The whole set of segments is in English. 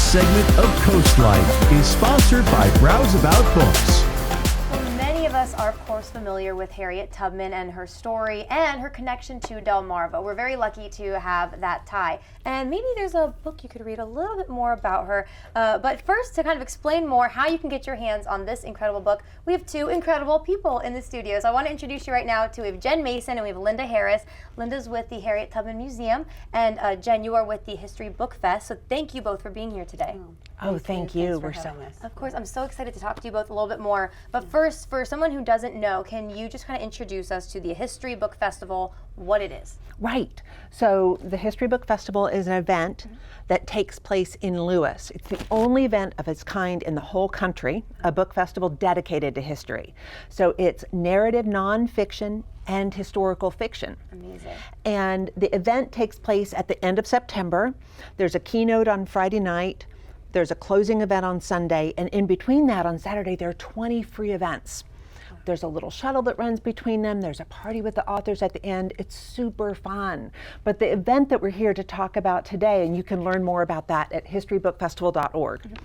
segment of CoastLife is sponsored by Browse About Books. Many of us are, of course, familiar with Harriet Tubman and her story and her connection to Delmarva. We're very lucky to have that tie. And maybe there's a book you could read a little bit more about her. But first, to kind of explain more how you can get your hands on this incredible book, we have two incredible people in the studio. So I want to introduce you right now to we have Jen Mason and we have Linda Harris. Linda's with the Harriet Tubman Museum, and Jen, you are with the History Book Fest. So thank you both for being here today. Oh, thank you. We're so Of course, I'm so excited to talk to you both a little bit more. But first, for someone who doesn't know, can you just kind of introduce us to the History Book Festival, what it is? right. So the History Book Festival is an event that takes place in Lewis. It's the only event of its kind in the whole country, a book festival dedicated to history. So it's narrative nonfiction and historical fiction. Amazing. And the event takes place at the end of September. There's a keynote on Friday night. There's a closing event on Sunday, and in between that on Saturday there are 20 free events. There's a little shuttle that runs between them. There's a party with the authors at the end. It's super fun. But the event that we're here to talk about today, and you can learn more about that at historybookfestival.org.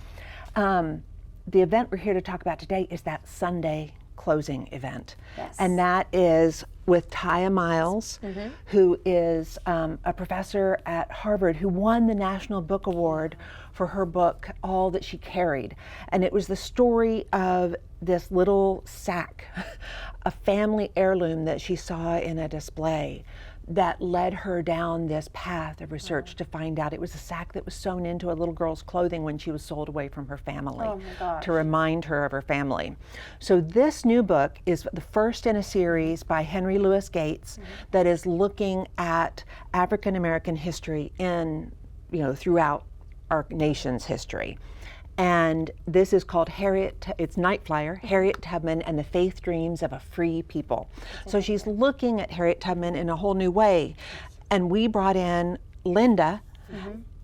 The event we're here to talk about today is that Sunday closing event. Yes. And that is with Tiya Miles, who is a professor at Harvard who won the National Book Award for her book, All That She Carried. And it was the story of this little sack, a family heirloom that she saw in a display that led her down this path of research to find out it was a sack that was sewn into a little girl's clothing when she was sold away from her family to remind her of her family. So this new book is the first in a series by Henry Louis Gates that is looking at African American history throughout our nation's history. And this is called it's Night Flyer, Harriet Tubman and the Faith Dreams of a Free People. So she's looking at Harriet Tubman in a whole new way. And we brought in Linda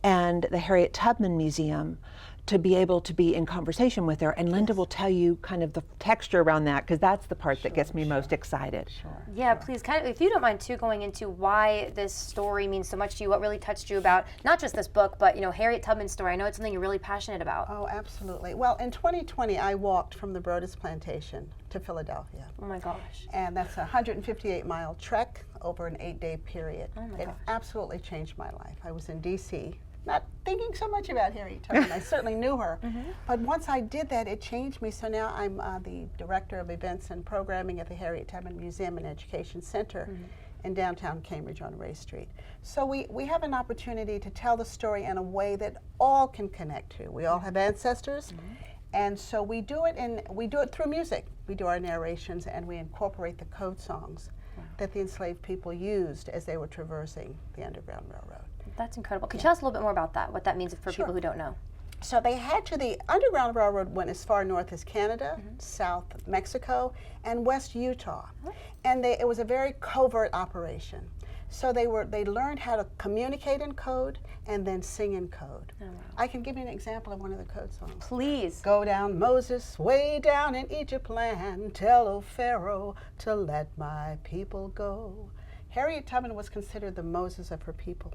and the Harriet Tubman Museum to be able to be in conversation with her. And Linda will tell you kind of the texture around that, because that's the part that gets me most excited. Yeah, please, kind of, if you don't mind too, going into why this story means so much to you, what really touched you about, not just this book, but Harriet Tubman's story. I know it's something you're really passionate about. Oh, absolutely. Well, in 2020, I walked from the Brodess Plantation to Philadelphia. Oh my gosh. And that's a 158-mile trek over an 8-day period. Oh my It gosh. absolutely changed my life. I was in D.C., not thinking so much about Harriet Tubman. I certainly knew her. But once I did that, it changed me. So now I'm the Director of Events and Programming at the Harriet Tubman Museum and Education Center in downtown Cambridge on Ray Street. So we have an opportunity to tell the story in a way that all can connect to. We all have ancestors. And so we do it through music. We do our narrations and we incorporate the code songs that the enslaved people used as they were traversing the Underground Railroad. That's incredible. Could you tell us a little bit more about that, what that means for people who don't know? So the Underground Railroad went as far north as Canada, South Mexico, and West Utah. And it was a very covert operation. So they learned how to communicate in code and then sing in code. Oh, wow. I can give you an example of one of the code songs. Please. Go down, Moses, way down in Egypt land, tell, O Pharaoh, to let my people go. Harriet Tubman was considered the Moses of her people.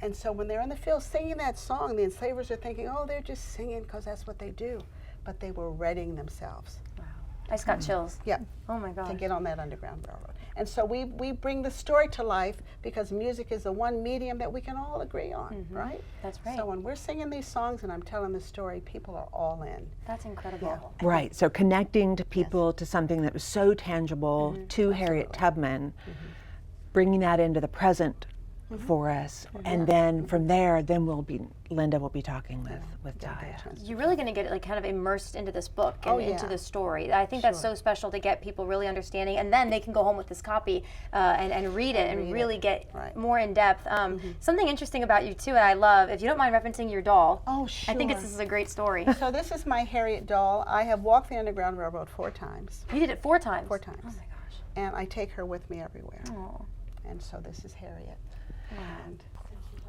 And so when they're in the field singing that song, the enslavers are thinking, oh, they're just singing because that's what they do. But they were readying themselves. Wow. I just got chills. Yeah. Oh my gosh. To get on that Underground Railroad. And so we bring the story to life because music is the one medium that we can all agree on, right? That's right. So when we're singing these songs and I'm telling the story, people are all in. That's incredible. Right, so connecting to people to something that was so tangible to Harriet Tubman, bringing that into the present for us, and then from there, Linda will be talking with Tiya. You're really going to get kind of immersed into this book and into the story. I think that's so special to get people really understanding, and then they can go home with this copy and read it and really get more in depth. Something interesting about you too, and I love, if you don't mind referencing your doll. Oh, sure. I think this is a great story. So this is my Harriet doll. I have walked the Underground Railroad 4 times. You did it 4 times? 4 times. Oh my gosh. And I take her with me everywhere. Oh. And so this is Harriet. And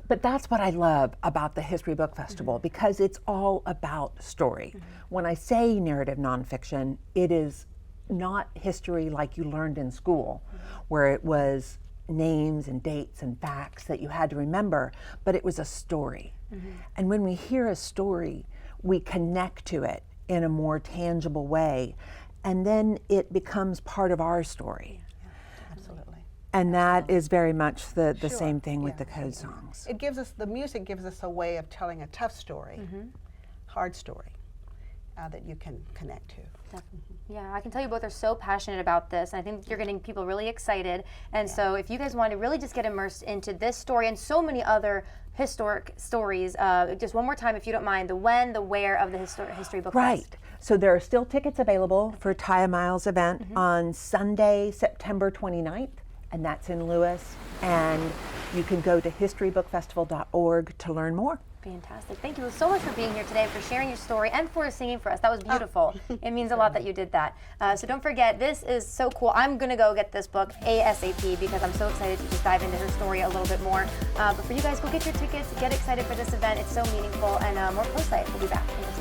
But that's what I love about the History Book Festival, because it's all about story. When I say narrative nonfiction, it is not history like you learned in school, where it was names and dates and facts that you had to remember, but it was a story. And when we hear a story, we connect to it in a more tangible way, and then it becomes part of our story. Absolutely. And that is very much the Sure. same thing with Yeah. the code songs. It gives us, the music gives us a way of telling a tough story, hard story, that you can connect to. Definitely. Yeah, I can tell you both are so passionate about this, and I think you're getting people really excited. And so if you guys want to really just get immersed into this story and so many other historic stories, just one more time, if you don't mind, the when, the where of the History Book Right. Fest. So there are still tickets available for Tiya Miles' event on Sunday, September 29th, and that's in Lewis. And you can go to historybookfestival.org to learn more. Fantastic. Thank you so much for being here today, for sharing your story, and for singing for us. That was beautiful. It means a lot that you did that. So don't forget, this is so cool. I'm going to go get this book ASAP because I'm so excited to just dive into her story a little bit more. But for you guys, go get your tickets. Get excited for this event. It's so meaningful. And more CoastLife. We'll be back in